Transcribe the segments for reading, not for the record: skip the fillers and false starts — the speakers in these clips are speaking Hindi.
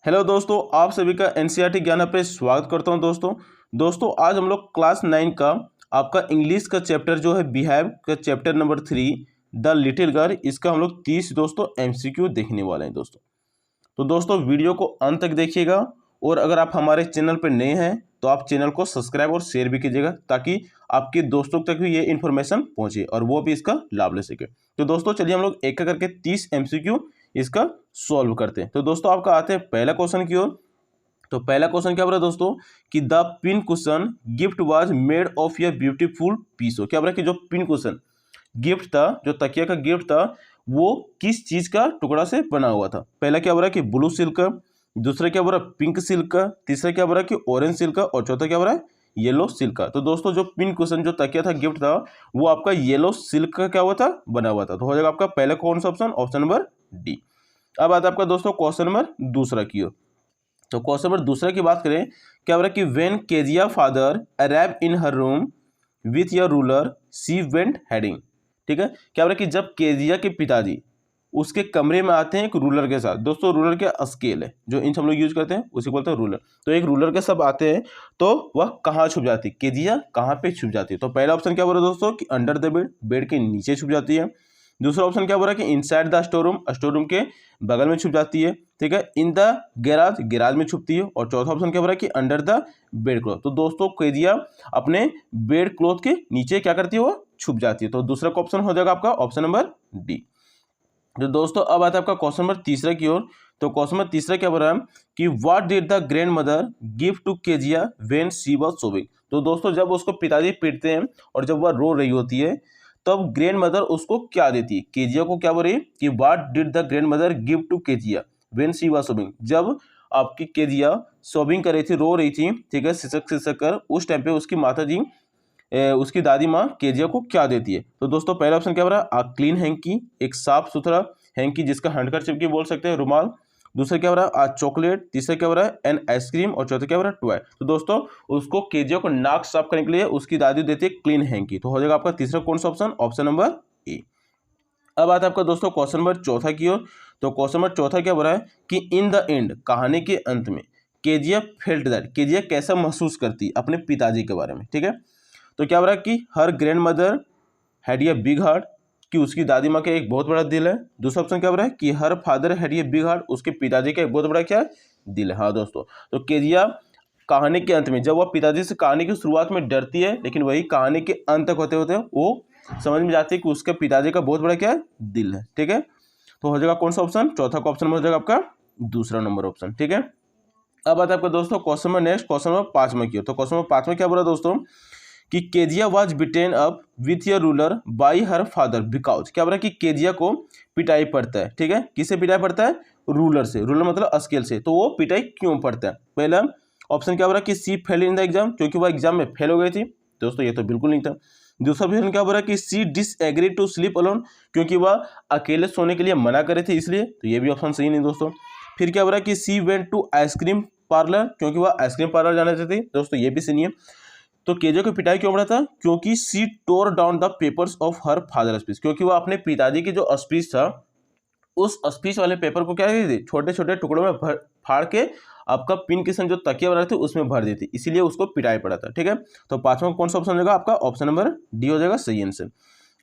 हेलो दोस्तों, आप सभी का एनसीईआरटी ज्ञान पे स्वागत करता हूं। दोस्तों आज हम लोग क्लास 9 का आपका इंग्लिश का चैप्टर जो है बिहेव का chapter number 3 the little girl, इसका हम लोग 30 दोस्तों एमसीक्यू देखने वाले हैं दोस्तों। तो दोस्तों वीडियो को अंत तक देखिएगा और अगर आप हमारे चैनल पर नए हैं तो आप चैनल को सब्सक्राइब और शेयर भी कीजिएगा ताकि आपके दोस्तों तक भी ये इन्फॉर्मेशन पहुंचे और वो भी इसका लाभ ले सके। तो दोस्तों चलिए हम लोग एक एक करके 30 एमसीक्यू इसका सॉल्व करते हैं। तो दोस्तों आपका आते हैं पहला क्वेश्चन की ओर। तो पहला क्वेश्चन क्या बोला दोस्तों कि the pin cushion gift was made of a beautiful piece. हो क्या बोला कि जो पिन कुशन गिफ्ट था, जो तकिया का गिफ्ट था, वो किस चीज का टुकड़ा से बना हुआ था। पहला क्या बोला कि ब्लू सिल्क का, दूसरा क्या बोला पिंक सिल्क का, तीसरा क्या बोला कि ऑरेंज सिल्क का और चौथा क्या बोला येलो सिल्क का। तो दोस्तों जो पिन कुशन जो तकिया था गिफ्ट था वो आपका येलो सिल्क का क्या हुआ था, बना हुआ था। तो हो जाएगा आपका पहला कौन सा ऑप्शन, ऑप्शन नंबर डी। अब आता है आपका दोस्तों क्वेश्चन नंबर दूसरा की ओर। तो क्वेश्चन नंबर दूसरा की बात करें, क्या बोला कि when Kezia father arrive in her room with your ruler she went heading. ठीक है, क्या बोला कि जब केजिया के पिताजी उसके कमरे में आते हैं एक रूलर के साथ। दोस्तों रूलर क्या स्केल है जो इंच हम लोग यूज करते हैं, उसी को बोलते हैं रूलर। तो एक रूलर के सब आते हैं तो वह कहाँ छुप जाती है, केजिया कहाँ पे छुप जाती है। तो पहला ऑप्शन क्या बोला दोस्तों कि अंडर द बेड, बेड के नीचे छुप जाती है। दूसरा ऑप्शन क्या बोला कि inside the store room, store room के बगल में छुप जाती है। ठीक है, इन द गैराज, गैराज में छुपती है। और चौथा ऑप्शन क्या बोला कि अंडर द बेड क्लॉथ। तो दोस्तों केजिया अपने बेड क्लॉथ के नीचे क्या करती है, वो छुप जाती है। तो दूसरा ऑप्शन हो जाएगा आपका ऑप्शन नंबर डी। तो दोस्तों अब आता है आपका क्वेश्चन नंबर तीसरा की ओर। तो क्वेश्चन नंबर तीसरा क्या बोल रहा है कि what did the grandmother give to Kezia when she was sobbing. तो दोस्तों जब उसको पिताजी पीटते हैं और जब वह रो रही होती है तब ग्रैंड मदर उसको क्या देती है, केजिया को क्या बोल रही है कि what did the grandmother give to Kezia when she was sobbing. जब आपकी केजिया सोबिंग कर रही थी, रो रही थी, ठीक है, सिसक सिसक कर, उस टाइम पे उसकी माता जी उसकी दादी माँ केजिया को क्या देती है। तो दोस्तों पहला ऑप्शन क्या हो रहा है, क्लीन हैंकी, एक साफ सुथरा हैंकी जिसका हैंडकरचिप की बोल सकते हैं, रुमाल। दूसरा क्या हो रहा है चॉकलेट। तीसरा क्या हो रहा है एन आइसक्रीम। और चौथा क्या हो रहा है टॉय। तो दोस्तों उसको केजिया को नाक साफ करने के लिए उसकी दादी देती है क्लीन हैंकी। तो हो जाएगा आपका तीसरा कौन सा ऑप्शन, ऑप्शन नंबर ए। अब आता है आपका दोस्तों क्वेश्चन नंबर चौथा की ओर। तो क्वेश्चन नंबर चौथा क्या बोल रहा है कि इन द एंड, कहानी के अंत में, केजिया फेल्ट दैट, केजिया कैसा महसूस करती अपने पिताजी के बारे में। ठीक है, तो क्या हो रहा है कि हर grandmother had a big heart, कि उसकी दादी माँ का एक बहुत बड़ा दिल है। दूसरा ऑप्शन क्या हो रहा है कि her father had a big heart, उसके पिताजी का एक बहुत बड़ा क्या है, दिल है। हाँ दोस्तों, तो केजिया कहानी के अंत में, जब वह पिताजी से कहानी की शुरुआत में डरती है लेकिन वही कहानी के अंत तक होते होते वो समझ में जाती है कि उसके पिताजी का बहुत बड़ा क्या है, दिल है। ठीक है, तो हो जाएगा कौन सा ऑप्शन, चौथा का ऑप्शन हो जाएगा आपका दूसरा नंबर ऑप्शन। ठीक है, अब आता है आपका दोस्तों question number next, question number 5 में किया। तो क्वेश्चन नंबर 5 में क्या बोला दोस्तों कि Kezia was bitten up with your ruler by her father because. क्या बोला कि केजिया को पिटाई पड़ता है। ठीक है, किससे पिटाई पड़ता है, रूलर से। रूलर मतलब स्केल से। तो वो पिटाई क्यों पड़ता है। पहला ऑप्शन क्या बोला कि सी फेल इन द एग्जाम, क्योंकि वह एग्जाम में फेल हो गई थी। दोस्तों ये तो बिल्कुल नहीं था। दूसरा ऑप्शन क्या बोला कि सी डिसएग्री टू स्लीप अलोन, क्योंकि वह अकेले सोने के लिए मना करे थे इसलिए। तो ये भी ऑप्शन सही नहीं दोस्तों। फिर क्या बोला कि she went to ice cream parlour, क्योंकि वह आइसक्रीम पार्लर जाना चाहती थी। दोस्तों ये भी सही है। तो केजिया को पिटाई क्यों पड़ा था, क्योंकि she tore down the papers of her father speech, क्योंकि वह अपने पिताजी की जो स्पीच था उस स्पीच वाले पेपर को क्या कर दी, छोटे छोटे टुकड़ों में फाड़ के आपका पिन किस्म जो तकिया बना थे उसमें भर दी थी, इसीलिए उसको पिटाई पड़ा था। ठीक है, तो पांचवा कौन सा ऑप्शन हो जाएगा आपका, ऑप्शन नंबर डी हो जाएगा सही आंसर।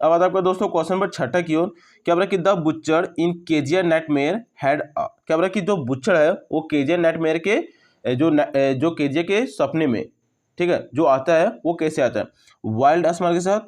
अब आता है आपका दोस्तों क्वेश्चन नंबर छठा की ओर। क्या बोला कि the butcher in Kezia nightmare had क्या बोला कि जो बुच्चर है वो केजिया नाइटमेयर के जो केजिया के सपने में, ठीक है, जो आता है वो कैसे आता है, वाइल्ड स्माइल के साथ,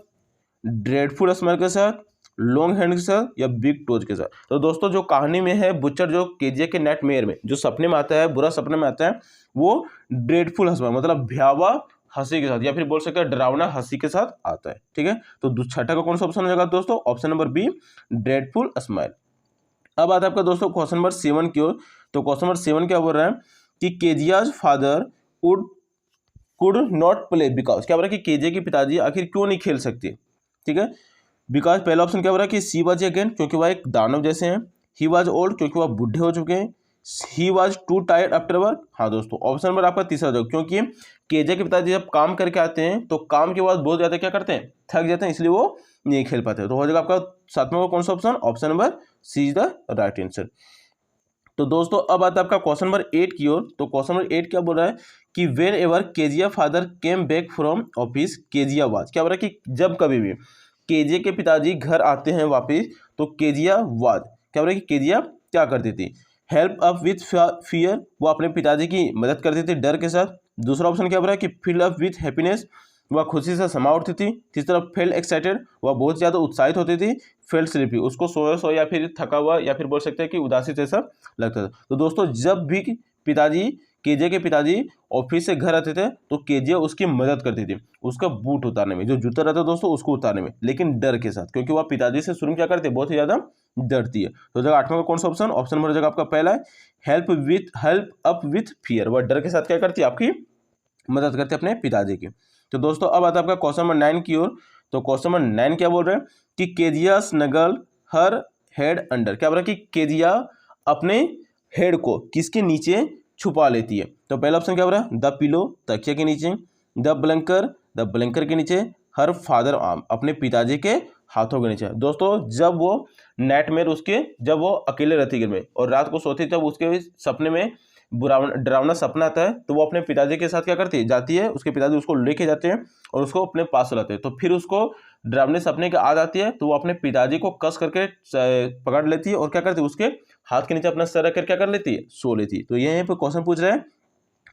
ड्रेडफुल स्माइल के साथ, लॉन्ग हैंड के साथ, या बिग टोज के साथ। तो दोस्तों जो कहानी में है बुच्चर जो केजिया के नाइटमेयर में जो सपने में आता है, बुरा सपने में आता है, वो ड्रेडफुल स्माइल मतलब भयावह हंसी के साथ, या फिर बोल सकते हैं डरावना हंसी के साथ आता है। ठीक है, तो छठा का कौन सा ऑप्शन हो जाएगा दोस्तों, option number B dreadful smile. अब आता है आपका दोस्तों क्वेश्चन नंबर 7 की ओर। तो क्वेश्चन नंबर 7 क्या बोल रहा है कि Kezia's father could not play because. क्या बोल रहा है कि केजिया के पिताजी आखिर क्यों नहीं खेल सकते। ठीक है, बिकॉज पहला ऑप्शन क्या बोल रहा है कि सी वाज अगेन, क्योंकि वह एक दानव जैसे हैं। ही वाज ओल्ड, क्योंकि वह बूढ़े हो चुके हैं। He was to tired after work. हाँ दोस्तों, ऑप्शन नंबर आपका तीसरा जो, क्योंकि केजिया के पिताजी जब काम करके आते हैं तो काम के बाद बहुत ज्यादा क्या करते हैं, थक जाते हैं, इसलिए वो नहीं खेल पाते। तो हो जाएगा आपका सातवां का कौन सा option, option number C is the right answer. तो दोस्तों अब आता है आपका क्वेश्चन नंबर 8 की ओर। तो क्वेश्चन नंबर 8 क्या बोल रहा है कि when ever Kezia father came back from office Kezia was, क्या बोल रहा है कि जब कभी भी केजिया के पिताजी घर आते हैं वापिस, तो केजिया वाज क्या बोल रहा है कि केजिया क्या करती थी, हेल्प अप विथ फियर, वो अपने पिताजी की मदद करती थी डर के साथ। दूसरा ऑप्शन क्या बोल रहा है कि फिल अप विथ हैप्पीनेस, वह खुशी से समा उठती थी। तीसरा फेल एक्साइटेड, वह बहुत ज़्यादा उत्साहित होती थी। फेल स्लीपी, उसको सोया सोया या फिर थका हुआ या फिर बोल सकते हैं कि उदासी जैसा लगता था। तो दोस्तों जब भी पिताजी केजे के पिताजी ऑफिस से घर आते थे तो केजे उसकी मदद करती थी उसका बूट उतारने में, जो जूता रहता है दोस्तों उसको उतारने में, लेकिन डर के साथ, क्योंकि वह पिताजी से शुरू में क्या करती है, बहुत ही ज़्यादा डरती है। तो जगह 8वां का कौन सा ऑप्शन, ऑप्शन नंबर जगह आपका पहला है हेल्प अप विथ फियर, वह डर के साथ क्या करती है, आपकी मदद करते हैं अपने पिताजी की। तो दोस्तों अब आता है आपका क्वेश्चन नंबर 9 की ओर। तो क्वेश्चन नंबर 9 क्या बोल रहे हैं कि केजिया स्नगल हर हेड अंडर, क्या बोल रहा है कि केजिया अपने हेड को किसके नीचे छुपा लेती है। तो पहला ऑप्शन क्या बोल रहा है, द पिलो, तकिया के नीचे, द ब्लैंकर के नीचे, हर फादर आर्म, अपने पिताजी के हाथों के नीचे। दोस्तों जब वो नाइटमेयर उसके, जब वो अकेले रहती घर में और रात को सोती, तब उसके सपने में डरावना सपना आता है, तो वो अपने पिताजी के साथ क्या करती है, जाती है, उसके पिताजी उसको लेके जाते हैं और उसको अपने पास लाते हैं। तो फिर उसको डरावने सपने की याद आती है, तो वो अपने पिताजी को कस करके पकड़ लेती है और क्या करती है, उसके हाथ के नीचे अपना सर रख कर क्या कर लेती है, सो लेती है। तो यहीं पे क्वेश्चन पूछ रहे हैं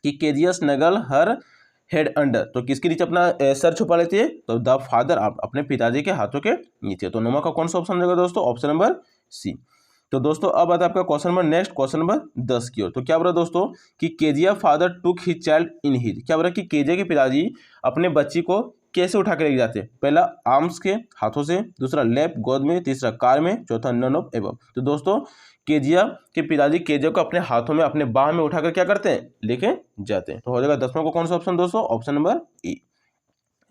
कि केजिया स्नगल हर हेड अंडर, तो किसके नीचे अपना सर छुपा लेती है, तो द फादर अपने पिताजी के हाथों के नीचे। तो नंबर का कौन सा ऑप्शन रहेगा दोस्तों, ऑप्शन नंबर सी। तो दोस्तों अब आता है आपका question number next, question number 10 की ओर। तो क्या बोल रहा है दोस्तों कि Kezia father took his child in his, क्या बोल रहा है कि केजिया के पिताजी अपने बच्ची को कैसे उठा के लेके जाते हैं, पहला आर्म्स के हाथों से, दूसरा लैप गोद में, तीसरा कार में, चौथा नन ऑफ एबव। तो दोस्तों केजिया के पिताजी केजिया को अपने हाथों में, अपने बाह में उठाकर क्या करते हैं, लेके जाते हैं। तो हो जाएगा 10वां को कौन सा ऑप्शन दोस्तों, ऑप्शन नंबर ए।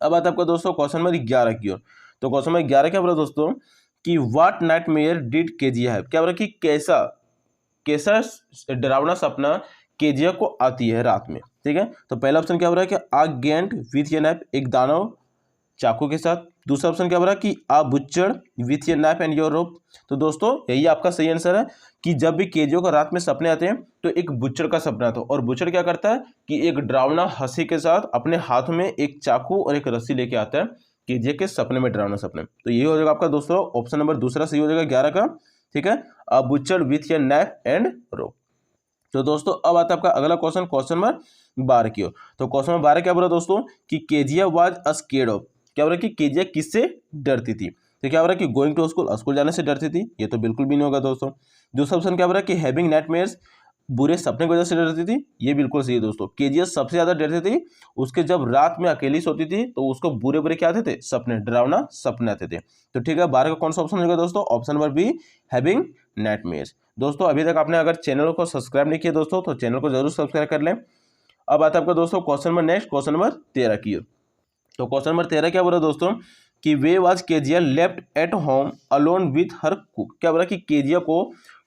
अब आता है आपका दोस्तों क्वेश्चन नंबर 11 की ओर। तो क्वेश्चन नंबर 11 क्या बोला दोस्तों कि what nightmare did Kezia have, क्या बोला कि कैसा कैसा डरावना सपना केजिया को आती है रात में, ठीक है। तो पहला ऑप्शन क्या बोल रहा है कि आ गेंट विथ ए नाइफ, एक दानव चाकू के साथ। दूसरा ऑप्शन क्या बोल रहा है कि a butcher with a knife and your rope. तो दोस्तों यही आपका सही आंसर है कि जब भी केजियो को रात में सपने आते हैं तो एक बुच्चड़ का सपना आता है, और बुच्चड़ क्या करता है कि एक डरावना हंसी के साथ अपने हाथ में एक चाकू और एक रस्सी लेके आता है केजियो के सपने में, डरावना सपने। तो यही हो जाएगा आपका दोस्तों ऑप्शन नंबर दूसरा सही हो जाएगा 11 का, ठीक है, आ butcher with a knife and रोप। तो दोस्तों अब आता है आपका अगला क्वेश्चन, क्वेश्चन नंबर 12 की ओर। तो क्वेश्चन नंबर 12 क्या बोला दोस्तों कि केजिया वाज अस्केर्ड ऑफ, क्या बोल रहा है कि केजिया किससे डरती थी। तो क्या बोल रहा है कि गोइंग टू स्कूल, स्कूल जाने से डरती थी, ये तो बिल्कुल भी नहीं होगा दोस्तों। दूसरा ऑप्शन क्या बोल रहा है कि हैविंग नाइटमेयर्स, बुरे सपने की वजह से डरती थी, ये बिल्कुल सही है दोस्तों। केजिया सबसे ज्यादा डरती थी उसके जब रात में अकेली सोती थी तो उसको बुरे बुरे क्या आते थे, सपने, डरावना सपने आते थे। तो ठीक है 12 का कौन सा ऑप्शन होगा दोस्तों, option number be having nightmares. दोस्तों अभी तक आपने अगर चैनल को सब्सक्राइब नहीं किया दोस्तों तो चैनल को जरूर सब्सक्राइब कर लें। अब आता है आपका दोस्तों question number next, question number 13 की ओर। तो क्वेश्चन नंबर 13 क्या बोला दोस्तों कि वे was Kezia left at home alone with her cook, क्या बोला कि केजिया को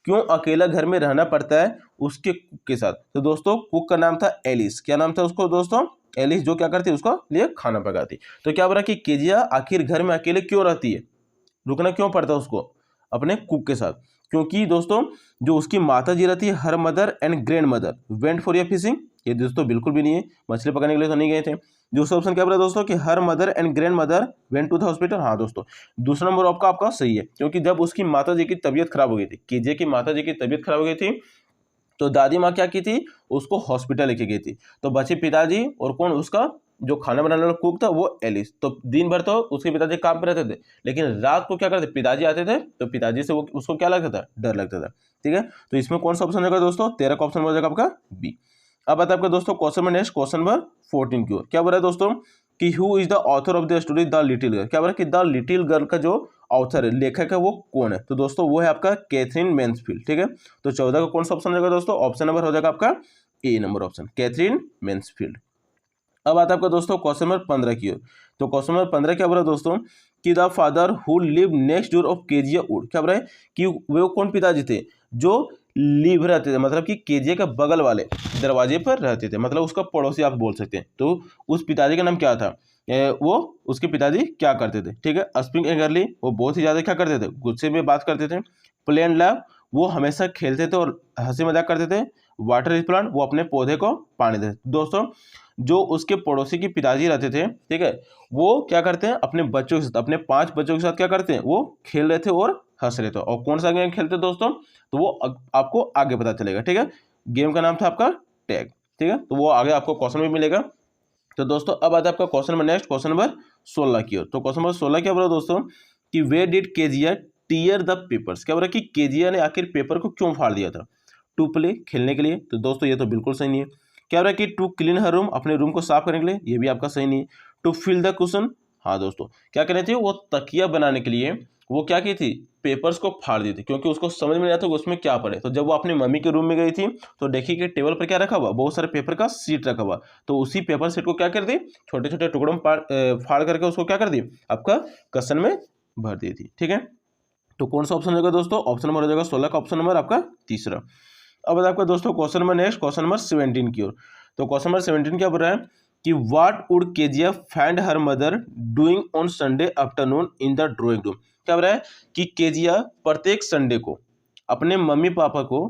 क्यों अकेला घर में रहना पड़ता है उसके कुक के साथ। तो दोस्तों कुक का नाम था एलिस, क्या नाम था उसको दोस्तों, एलिस, जो क्या करती उसको लिए खाना पकाती। तो क्या बोला कि केजिया आखिर घर में अकेले क्यों रहती है, रुकना क्यों पड़ता है उसको अपने कुक के साथ, क्योंकि दोस्तों जो उसकी माता जी रहती है, हर mother and grandmother went for a fishing, ये दोस्तों बिल्कुल भी नहीं है, मछली पकड़ने के लिए तो नहीं गए थे। दूसरा ऑप्शन क्या बोला दोस्तों कि her mother and grandmother went to the hospital, हाँ दोस्तों दूसरा नंबर आपका सही है, क्योंकि जब उसकी माता जी की तबीयत खराब हो गई थी, केजे की माता जी की तबीयत खराब हो गई थी, तो दादी माँ क्या की थी, उसको हॉस्पिटल लेके गई थी। तो बचे पिताजी और कौन, उसका जो खाना बनाने वाला कुक था वो एलिस। तो दिन भर तो उसके पिताजी काम पे रहते थे, लेकिन रात को क्या करते, पिताजी आते थे तो पिताजी से वो उसको क्या लगता था, डर लगता था, ठीक है। तो इसमें कौन सा ऑप्शन होगा दोस्तों, 13 का ऑप्शन हो जाएगा आपका बी। अब आता है आपका दोस्तों क्वेश्चन में नेक्स्ट, क्वेश्चन नंबर 14 की ओर। क्या बोल रहा है दोस्तों कि who is the author of the story the little girl, क्या बोल रहा है कि द लिटिल गर्ल का जो ऑथर है, लेखक है, वो कौन है। तो दोस्तों वो है आपका कैथरीन मैन्सफील्ड, ठीक है। तो 14 का कौन सा ऑप्शन रहेगा दोस्तों, ऑप्शन नंबर हो जाएगा आपका ए नंबर ऑप्शन, कैथरीन मैन्सफील्ड। अब आता है आपका दोस्तों क्वेश्चन नंबर 15 की ओर। तो क्वेश्चन नंबर 15 क्या बोल रहा है दोस्तों कि the father who live next door of Kezia would, क्या बोल रहा है कि वे कौन पिताजी थे जो लिव रहते थे, मतलब कि केजिया के बगल वाले दरवाजे पर रहते थे, मतलब उसका पड़ोसी आप बोल सकते हैं। तो उस पिताजी का नाम क्या था, वो उसके पिताजी क्या करते थे, ठीक है। स्प्रिंग एंगरली, वो बहुत ही ज़्यादा क्या करते थे, गुस्से में बात करते थे। प्लेन लैव, वो हमेशा खेलते थे और हंसी मजाक करते थे। वाटर हिज प्लांट, वो अपने पौधे को पानी देते। दोस्तों जो उसके पड़ोसी के पिताजी रहते थे, ठीक है, वो क्या करते हैं अपने बच्चों के साथ, अपने 5 बच्चों के साथ क्या करते हैं, वो खेल रहे थे और हंस रहे थे। और कौन सा गेम खेलते दोस्तों, तो वो आपको आगे पता चलेगा, ठीक है। गेम का नाम था आपका टैग, ठीक है, तो वो आगे आपको क्वेश्चन में मिलेगा। तो दोस्तों अब आता है आपका question number next, question number 16 की ओर। तो क्वेश्चन नंबर 16 क्या बोला दोस्तों कि why did Kezia tear the papers. क्या बोला कि केजिया ने आखिर पेपर को क्यों फाड़ दिया था। टू प्ले, खेलने के लिए। तो दोस्तों ये तो बिल्कुल सही नहीं है। क्या बोला कि टू क्लीन हर रूम, अपने रूम को साफ करने के लिए। ये भी आपका सही नहीं है। टू फिल द कुशन, हाँ दोस्तों क्या करनी थी, वो तकिया बनाने के लिए वो क्या की थी, पेपर्स को फाड़ दी थी, क्योंकि उसको समझ में नहीं आता उसमें क्या पड़े। तो जब वो अपनी मम्मी के रूम में गई थी तो देखी कि टेबल पर क्या रखा हुआ, बहुत सारे पेपर का सीट रखा हुआ। तो उसी पेपर सीट को क्या कर दी, छोटे छोटे टुकड़ों में फाड़ करके उसको क्या कर दी, आपका कसन में भर दी थी, ठीक है। तो कौन सा ऑप्शन होगा दोस्तों, ऑप्शन नंबर हो जाएगा 16 का ऑप्शन नंबर आपका तीसरा। अब आपका दोस्तों question number next, question number 17 की ओर। तो क्वेश्चन नंबर 17 क्या बोल रहा है कि what would Kezia find her mother doing on Sunday afternoon in the drawing room. क्या बोल रहा है कि केजिया प्रत्येक संडे को अपने मम्मी पापा को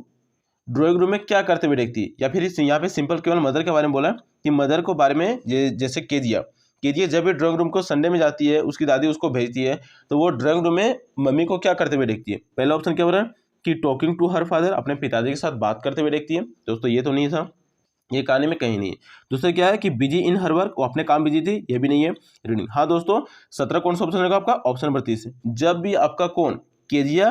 ड्राइंग रूम में क्या करते हुए देखती है। या फिर यहाँ पे सिंपल केवल मदर के बारे में बोला कि मदर को बारे में जैसे केजिया जब भी ड्राइंग रूम को संडे में जाती है, उसकी दादी उसको भेजती है, तो वो ड्राइंग रूम में मम्मी को क्या करते हुए देखती है। पहला ऑप्शन क्या बोल रहा है कि टॉकिंग टू हर फादर, अपने पिताजी के साथ बात करते हुए देखती है। दोस्तों ये तो नहीं था, ये कहानी में कहीं नहीं है। दूसरा क्या है कि बिजी इन हर वर्क, वो अपने काम बिजी थी, ये भी नहीं है। रीडिंग, हाँ दोस्तों 17 कौन सा ऑप्शन रहेगा आपका, ऑप्शन नंबर 30। जब भी आपका कौन केजिया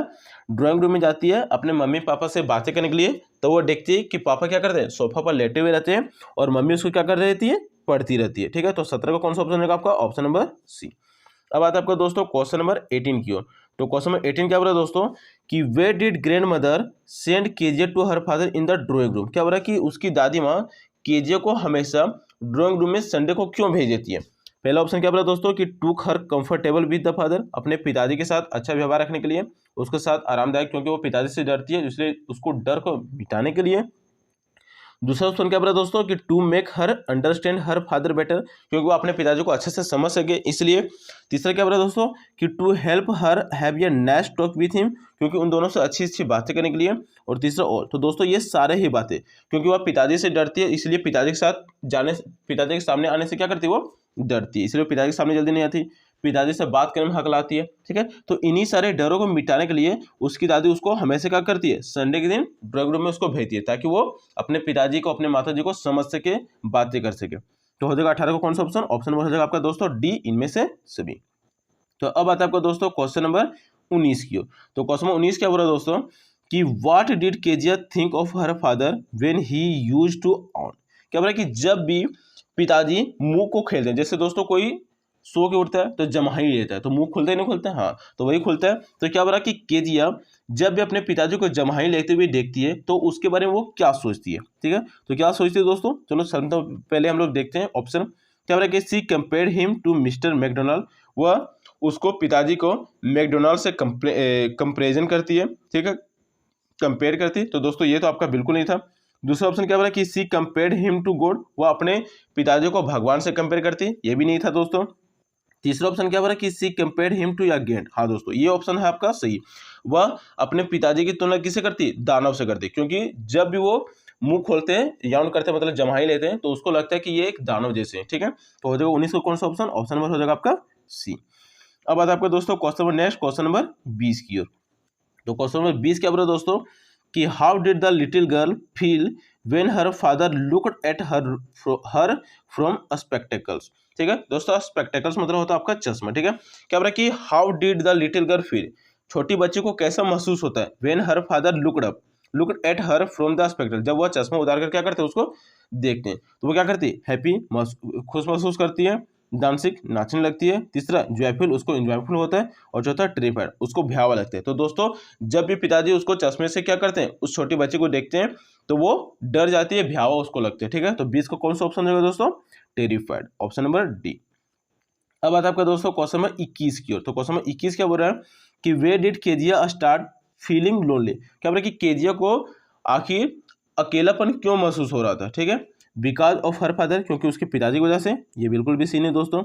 ड्राइंग रूम में जाती है अपने मम्मी पापा से बातें करने के लिए, तो वो देखती है कि पापा क्या करते हैं, सोफा पर लेटे हुए रहते हैं और मम्मी उसको क्या कर रही रहती है, पढ़ती रहती है, ठीक है। तो 17 का कौन सा ऑप्शन रहेगा आपका, ऑप्शन नंबर सी। अब आता है आपका दोस्तों क्वेश्चन नंबर 18 की ओर। तो क्वेश्चन नंबर 18 क्या बोला दोस्तों कि why did grandmother send Kezia to her father in the drawing room. क्या बोला कि उसकी दादी माँ केजिया को हमेशा ड्राइंग रूम में संडे को क्यों भेज देती है। पहला ऑप्शन क्या बोला दोस्तों कि to her comfortable with the father, अपने पिताजी के साथ अच्छा व्यवहार रखने के लिए, उसके साथ आरामदायक, क्योंकि वो पिताजी से डरती है इसलिए उसको डर को मिटाने के लिए। दूसरा ऑप्शन क्या बोला दोस्तों कि to make her understand her father better, क्योंकि वो अपने पिताजी को अच्छे से समझ सके इसलिए। तीसरा क्या बोला दोस्तों कि to help her have a nice talk with him, क्योंकि उन दोनों से अच्छी अच्छी बातें करने के लिए। और तीसरा और, तो दोस्तों ये सारे ही बातें, क्योंकि वह पिताजी से डरती है इसलिए पिताजी के साथ जाने, पिताजी के सामने आने से क्या करती है, वो डरती है, इसलिए पिताजी के सामने जल्दी नहीं आती, पिताजी से बात करने में हकलाती है, ठीक है। तो इन्हीं सारे डरों को मिटाने के लिए उसकी दादी उसको हमेशा क्या करती है, संडे के दिन ड्राइंग रूम में उसको भेजती है, ताकि वो अपने पिताजी को, अपने माताजी को समझ सके, बातें कर सके। तो हो जाएगा 18 को कौन सा ऑप्शन, ऑप्शन नंबर हो जाएगा आपका दोस्तों डी, इनमें से सभी। तो अब आता है आपका दोस्तों क्वेश्चन नंबर 19 की ओर। तो क्वेश्चन नंबर 19 क्या बोल रहा है दोस्तों कि what did Kezia think of her father when he used to on. क्या बोल रहा है कि जब भी पिताजी मुंह को खेलते हैं, जैसे दोस्तों कोई सो के उठता है तो जम्हाई लेता है, तो मुंह खुलता ही नहीं खुलता है, हाँ तो वही खुलता है। तो क्या बोल रहा है कि केजिया जब भी अपने पिताजी को जम्हाई लेते हुए देखती है तो उसके बारे में वो क्या सोचती है, ठीक है। तो क्या सोचती है दोस्तों, चलो तो पहले हम लोग देखते हैं ऑप्शन। क्या बोल रहा है कि she compare him to mister McDonald, वह उसको पिताजी को मैकडोनाल्ड से कंपेरिजन करती है, ठीक है, कंपेयर करती है। तो दोस्तों ये तो आपका बिल्कुल नहीं था। दूसरा ऑप्शन क्या बोला कि सी कंपेयर्ड हिम टू गॉड, वह अपने पिताजी को भगवान से कंपेयर करती है, ये भी नहीं था दोस्तों। तीसरा ऑप्शन क्या बोला कि सी कंपेयर्ड हिम टू या गेंट, हाँ दोस्तों ये ऑप्शन है आपका सही। वह अपने पिताजी की तुलना किससे करती है, दानव से करती है, क्योंकि जब भी वो मुंह खोलते हैं, याउन करते हैं मतलब जमाई लेते हैं, तो उसको लगता है कि ये एक दानव जैसे हैं, ठीक है। तो हो जाएगा 19 को कौन सा ऑप्शन, ऑप्शन नंबर हो जाएगा आपका सी। अब आता है आपका दोस्तों question number next, question number 20 की ओर। तो क्वेश्चन नंबर 20 क्या बोला दोस्तों कि how did the little girl feel when her father looked at her from spectacles. ठीक है दोस्तों, स्पेक्टेकल्स मतलब होता है आपका चश्मा, ठीक है। क्या बोला कि how did the little girl feel, छोटी बच्ची को कैसा महसूस होता है, when her father looked at her from the spectacle, जब वह चश्मा उतार कर क्या करते हैं, उसको देखते हैं, तो वो क्या करती है, हैप्पी खुश महसूस करती है, डांसिंग नाचने लगती है, तीसरा जॉयफुल उसको इंजॉयफुल होता है, और चौथा टेरिफाइड उसको भयावह लगता है। तो दोस्तों जब भी पिताजी उसको चश्मे से क्या करते हैं, उस छोटी बच्ची को देखते हैं, तो वो डर जाती है, भयावह उसको लगते हैं, ठीक है। तो 20 को कौन सा ऑप्शन होगा दोस्तों, टेरिफाइड, ऑप्शन नंबर डी। अब आता है आपका दोस्तों क्वेश्चन नंबर 21 की ओर। तो क्वेश्चन नंबर 21 क्या बोल रहा है कि why did Kezia start feeling lonely. क्या बोल रहा है कि केजिया को आखिर अकेलापन क्यों महसूस हो रहा था, ठीक है। बिकॉज ऑफ हर फादर, क्योंकि उसके पिताजी की वजह से, ये बिल्कुल भी सही नहीं दोस्तों।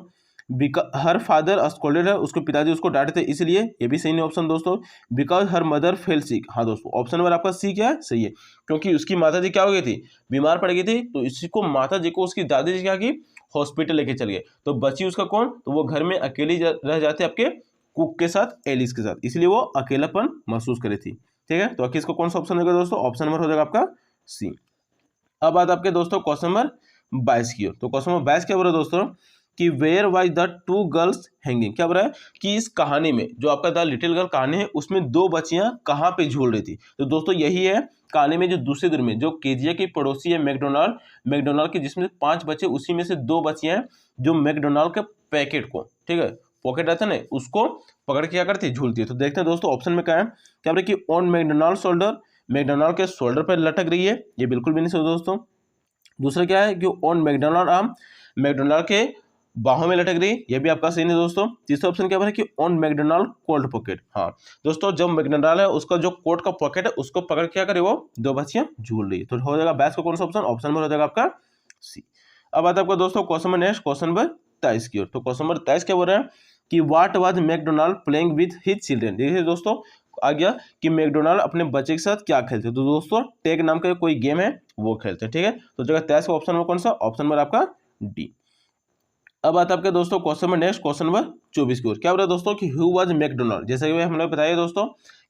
हर फादर स्कोल्डेड है, उसके पिताजी उसको डांटे थे इसलिए, ये भी सही नहीं ऑप्शन दोस्तों। बिकॉज हर मदर फेल सिक, हाँ दोस्तों ऑप्शन नंबर आपका सी क्या है, सही है, क्योंकि उसकी माता जी क्या हो गई थी, बीमार पड़ गई थी, तो इसी को माता जी को उसकी दादी जी क्या की, हॉस्पिटल लेके चल गए, तो बची उसका कौन, तो वो घर में अकेली रह जाते आपके कुक के साथ, एलिस के साथ, इसलिए वो अकेलापन महसूस करी थी। ठीक है, तो आखिर इसको कौन सा ऑप्शन होगा दोस्तों, ऑप्शन नंबर हो जाएगा आपका सी। अब बात आपके दोस्तों क्वेश्चन नंबर 22 की, तो क्वेश्चन नंबर 22 क्या बोल रहा है दोस्तों कि where was the two girls hanging, क्या बोल रहा है कि इस कहानी में जो आपका द लिटिल गर्ल कहानी है उसमें दो बच्चियां कहाँ पे झूल रही थी, तो दोस्तों यही है कहानी में जो दूसरे दिन में जो केजिया की पड़ोसी है मैकडोनाल्ड की, जिसमें 5 बच्चे, उसी में से 2 बच्चियां हैं जो मैकडोनाल्ड के पैकेट को, ठीक है पॉकेट रहता है ना, उसको पकड़ के क्या करती है, झूलती है। तो देखते हैं दोस्तों ऑप्शन में क्या है, क्या बोल रहे कि ऑन मैकडोनाल्ड शोल्डर, मैकडोनाल्ड के शोल्डर पर लटक रही है, ये बिल्कुल भी नहीं सही दोस्तों। दूसरा क्या है कि ऑन मैकडोनाल्ड आर्म, मैकडोनाल्ड के बाहों में लटक रही, ये भी आपका सही नहीं दोस्तों। तीसरा ऑप्शन क्या है कि ऑन मैकडोनाल्ड कोट पॉकेट, हाँ दोस्तों जब मैकडोनाल्ड है उसका जो कोट का पॉकेट है उसको पकड़ क्या करे वो 2 बच्चियां झूल रही है, तो हो जाएगा बैस का कौन सा ऑप्शन, ऑप्शन नंबर हो जाएगा आपका सी। अब आता है आपका दोस्तों question number next, question number 23 की ओर, तो क्वेश्चन नंबर 23 क्या बोल रहा है कि what was McDonald playing with his children, देखिए दोस्तों आ गया कि मैकडोनाल्ड अपने बच्चे के साथ क्या खेलते हैं, तो दोस्तों टैग नाम का कोई गेम है वो खेलते हैं। ठीक है, तो जगह 23 का ऑप्शन नंबर कौन सा, ऑप्शन नंबर आपका डी। अब आता है आपके दोस्तों question number next, question number 24 की ओर, क्या बोल रहा है दोस्तों कि हु वाज मैकडोनाल्ड, जैसे कि हम लोग बताइए दोस्तों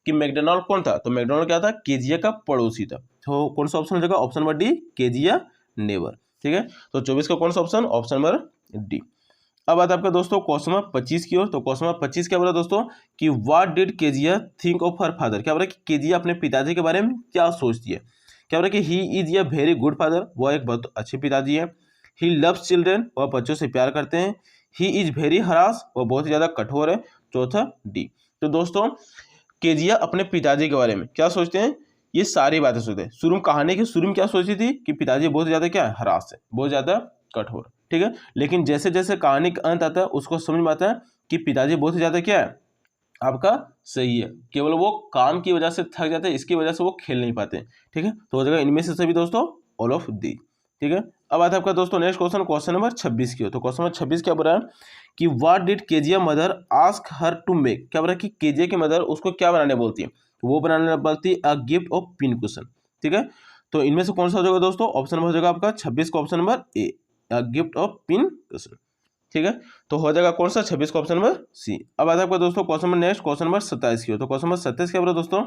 कि मैकडोनाल्ड कौन था, तो मैकडोनाल्ड क्या था, केजिया का पड़ोसी था, तो कौन सा ऑप्शन हो जाएगा, option number D Kezia neighbour. ठीक है, तो 24 का कौन सा ऑप्शन, ऑप्शन नंबर डी। अब आता है आपका दोस्तों क्वेश्चन नंबर 25 की ओर, तो क्वेश्चन नंबर 25 क्या बोला दोस्तों कि what did Kezia think of her father, क्या बोला कि केजिया अपने पिताजी के बारे में क्या सोचती है, क्या बोला कि he is a very good father, वह एक बहुत अच्छे पिताजी है, ही लव्स चिल्ड्रेन, वह बच्चों से प्यार करते हैं, ही इज वेरी हरास, वह बहुत ही ज्यादा कठोर है, चौथा डी। तो दोस्तों केजिया अपने पिताजी के बारे में क्या सोचते हैं, ये सारी बातें सोचते हैं। शुरू में कहानी के शुरू में क्या सोची थी कि पिताजी बहुत ज्यादा क्या है, हरास है, बहुत ज्यादा कठोर, ठीक है, लेकिन जैसे जैसे कहानी का अंत आता है उसको समझ में आता है कि पिताजी बहुत ही ज्यादा क्या है आपका सही है, केवल वो काम की वजह से थक जाते हैं, इसकी वजह से वो खेल नहीं पाते। ठीक है, तो हो जाएगा इनमें से सभी दोस्तों ऑल ऑफ दी। ठीक है, अब आता है आपका दोस्तों नेक्स्ट क्वेश्चन, क्वेश्चन नंबर 26 की हो, तो क्वेश्चन नंबर 26 क्या बोल रहा है कि what did Kezia mother ask her to make, क्या बोल रहा है कि केजिया की मदर उसको क्या बनाने बोलती है, तो वो बनाने बोलती है a gift of pin cushion. ठीक है, तो इनमें से कौन सा हो जाएगा दोस्तों, ऑप्शन नंबर हो जाएगा आपका 26 का option number A, a gift of pin cushion. ठीक है, तो हो जाएगा कौन सा 26 का ऑप्शन नंबर सी। अब आता है आपका दोस्तों question number next, question number 27 की हो, तो क्वेश्चन नंबर 27 क्या बोला दोस्तों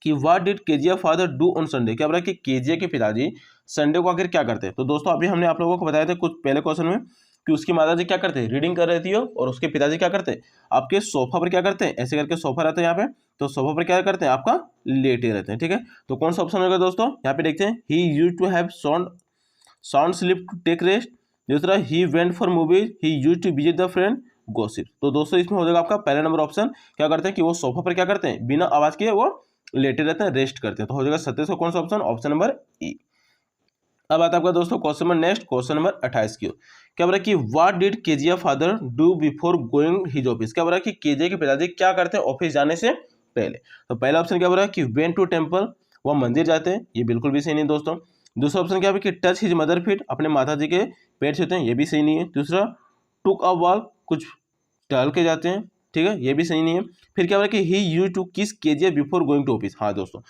कि what did Kezia father do on Sunday, क्या बोला कि केजिया के पिताजी संडे को आखिर क्या करते हैं, तो दोस्तों अभी हमने आप लोगों को बताया था कुछ पहले क्वेश्चन में कि उसकी माता जी क्या करते हैं, रीडिंग कर रही थी और उसके पिताजी क्या करते हैं, आपके सोफा पर क्या करते हैं, ऐसे करके सोफा रहता है यहाँ पे, तो सोफा पर क्या करते हैं आपका लेटे रहते हैं। ठीक है, तो कौन सा ऑप्शन होगा दोस्तों, यहाँ पे देखते हैं he used to have sound sleep to take rest, दूसरा he went for movies, he used to visit the friend gossip. तो दोस्तों इसमें हो जाएगा आपका पहला नंबर ऑप्शन, क्या करते हैं कि वो सोफा पर क्या करते हैं, बिना आवाज के वो लेटे रहते हैं, रेस्ट करते हैं, तो हो जाएगा 27 का कौन सा ऑप्शन, ऑप्शन नंबर ई। अब आता है आपका दोस्तों question number next, question number 28 की, क्या बोला कि what did Kezia father do before going his office, क्या बोला कि केजिया के पिताजी क्या करते हैं ऑफिस जाने से पहले, तो पहला ऑप्शन क्या बोला कि वेंट टू टेम्पल, वह मंदिर जाते हैं, ये बिल्कुल भी सही नहीं दोस्तों। दूसरा ऑप्शन क्या है कि टच हिज मदर फीट, अपने माता जी के पैर छूते हैं, ये भी सही नहीं है। दूसरा टुक अ वॉक, कुछ टहल के जाते हैं, ठीक है, ये भी सही नहीं है। फिर क्या बोला कि he used to kiss Kezia before going to office, हाँ दोस्तों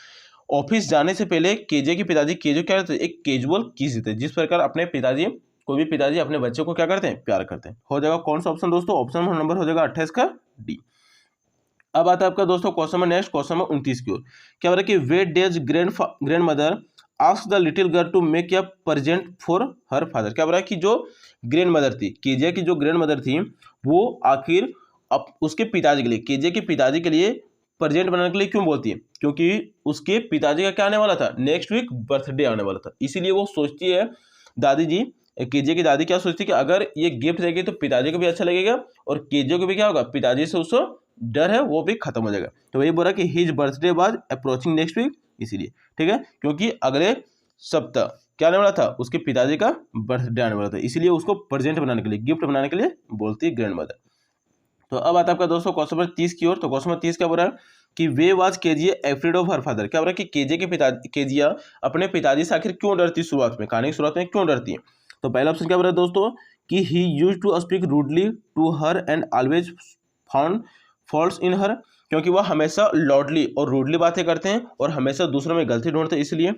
ऑफिस जाने से पहले केजे के पिताजी केजो क्या करते हैं, एक कैजुअल किस देते हैं, जिस प्रकार अपने पिताजी कोई भी पिताजी अपने बच्चे को क्या करते हैं, प्यार करते हैं। हो जाएगा कौन सा ऑप्शन दोस्तों, ऑप्शन नंबर हो जाएगा 28 का डी। अब आता है आपका दोस्तों question number next, question number 29 की ओर, क्या बोला कि why does grandmother ask the little girl to make a present for her father, क्या बोला कि जो ग्रैंड मदर थी, केजे की जो ग्रैंड मदर थी वो आखिर अब उसके पिताजी के लिए, केजे के पिताजी के लिए प्रेजेंट बनाने के लिए क्यों बोलती है, क्योंकि उसके पिताजी का क्या आने वाला था, नेक्स्ट वीक बर्थडे आने वाला था, इसीलिए वो सोचती है दादी जी, केजे की दादी क्या सोचती है कि अगर ये गिफ्ट देगी तो पिताजी को भी अच्छा लगेगा और केजे को भी क्या होगा, पिताजी से उसको डर है वो भी खत्म हो जाएगा। तो वही बोला कि his birthday was approaching next week, इसीलिए ठीक है, क्योंकि अगले सप्ताह क्या आने वाला था, उसके पिताजी का बर्थडे आने वाला था, इसीलिए उसको प्रेजेंट बनाने के लिए, गिफ्ट बनाने के लिए बोलती है ग्रैंड मदर। तो अब आता है आपका दोस्तों क्वेश्चन नंबर 30 की ओर, तो क्वेश्चन नंबर 30 क्या बोल रहा है कि वे was Kezia afraid of her father, क्या बोल रहा है कि केजे के पिताजी, केजिया अपने पिताजी से आखिर क्यों डरती, शुरुआत में कहानी की शुरुआत में क्यों डरती है। तो पहला ऑप्शन क्या बोल रहा है दोस्तों कि he use to speak rudely to her and always found faults in her, क्योंकि वह हमेशा लॉडली और रूडली बातें करते हैं और हमेशा दूसरों में गलती ढूंढते हैं इसलिए।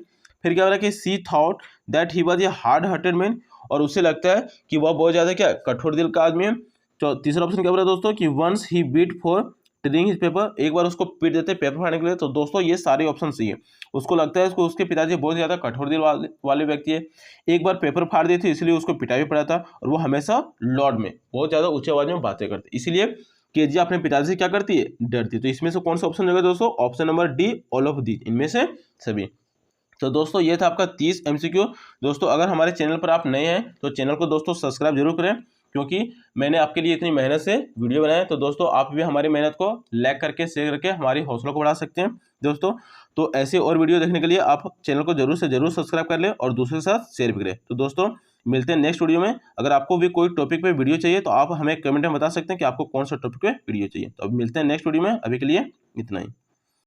फिर क्या हो रहा है कि she thought that he was a hard hearted man, और उसे लगता है कि वह बहुत ज़्यादा क्या कठोर दिल का आदमी है। तो तीसरा ऑप्शन क्या बोल रहा है दोस्तों कि वंस ही beat for reading his paper, एक बार उसको पीट देते हैं पेपर फाड़ने के लिए। तो दोस्तों ये सारे ऑप्शन सही है। उसको लगता है उसके पिताजी बहुत ज़्यादा कठोर दिल वाले व्यक्ति है, एक बार पेपर फाड़ दिए थे इसलिए उसको पिटा भी पड़ा था, और वो हमेशा लॉर्ड में बहुत ज़्यादा ऊंचे आवाज में बातें करते, इसीलिए केजिया अपने पिताजी से क्या करती है, डरती है। तो इसमें से कौन सा ऑप्शन होगा दोस्तों, option number D all of the, इनमें से सभी। तो दोस्तों ये था आपका 30 MCQ। दोस्तों अगर हमारे चैनल पर आप नए हैं तो चैनल को दोस्तों सब्सक्राइब जरूर करें, क्योंकि मैंने आपके लिए इतनी मेहनत से वीडियो बनाए। तो दोस्तों आप भी हमारी मेहनत को लाइक करके शेयर करके हमारी हौसलों को बढ़ा सकते हैं दोस्तों। तो ऐसे और वीडियो देखने के लिए आप चैनल को जरूर से जरूर सब्सक्राइब कर लें और दूसरे के साथ शेयर भी करें। तो दोस्तों मिलते हैं नेक्स्ट वीडियो में। अगर आपको भी कोई टॉपिक पे वीडियो चाहिए तो आप हमें कमेंट में बता सकते हैं कि आपको कौन सा टॉपिक पे वीडियो चाहिए। तो अब मिलते हैं नेक्स्ट वीडियो में, अभी के लिए इतना ही।